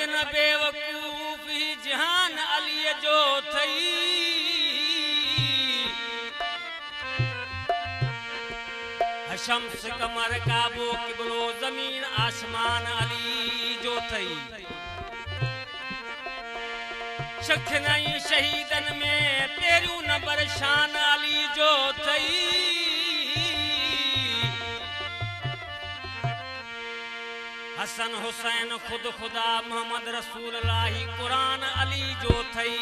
न बेवकूफ ही जहान अली जो थई शम्स कमर काबो किबलो जमीन आसमान अली जो थई शख नहीं शहीदन में तेरू नंबर शान अली जो थई हसन हुसैन खुद खुदा मोहम्मद रसूल लाही कुरान अली जो थई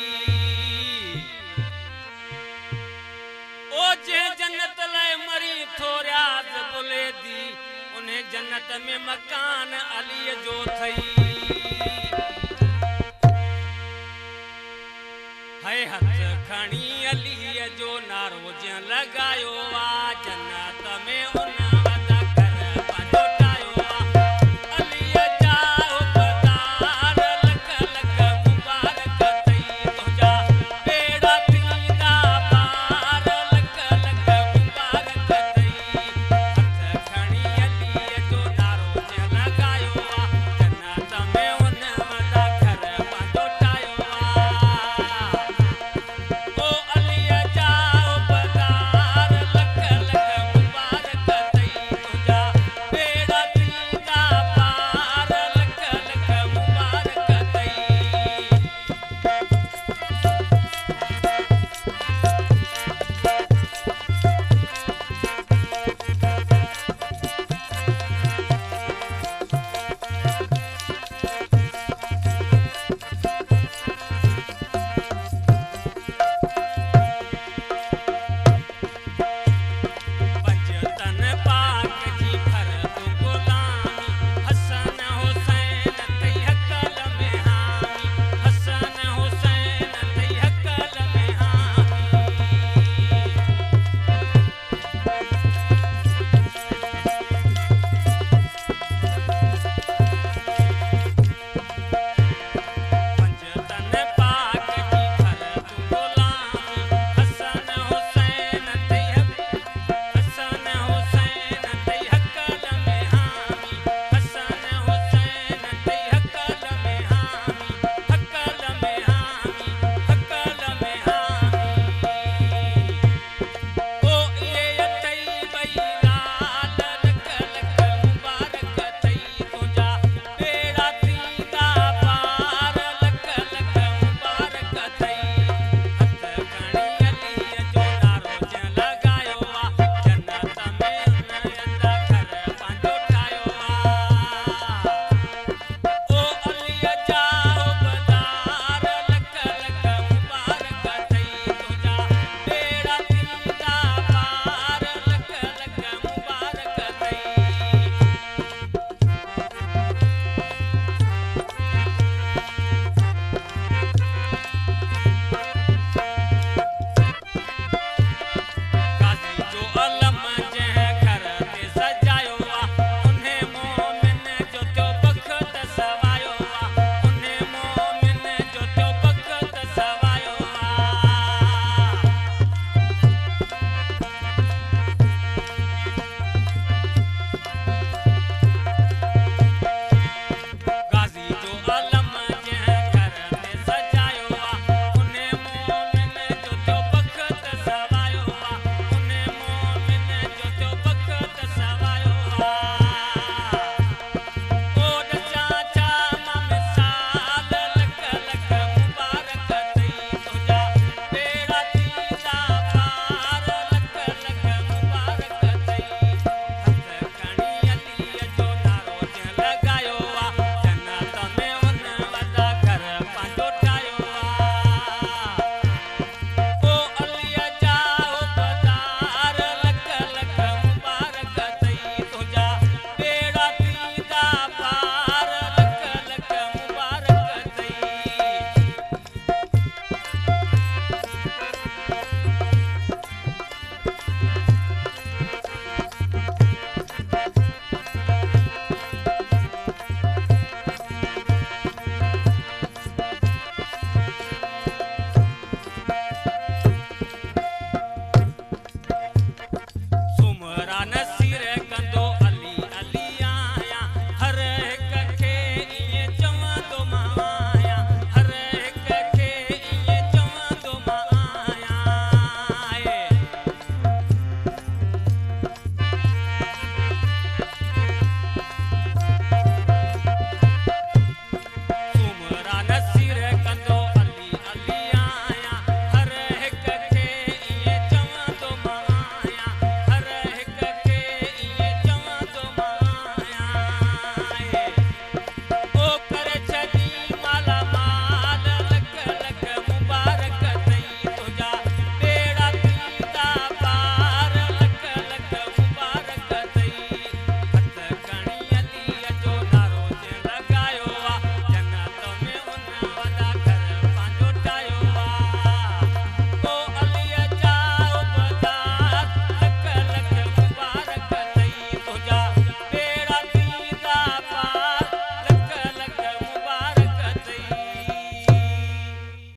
ओ जे जन्नत ले मरी थोराज बोले दी उन्हें जन्नत में मकान अली जो थई है हथ खणी अली जो नारो ज लगायो आ जन्नत में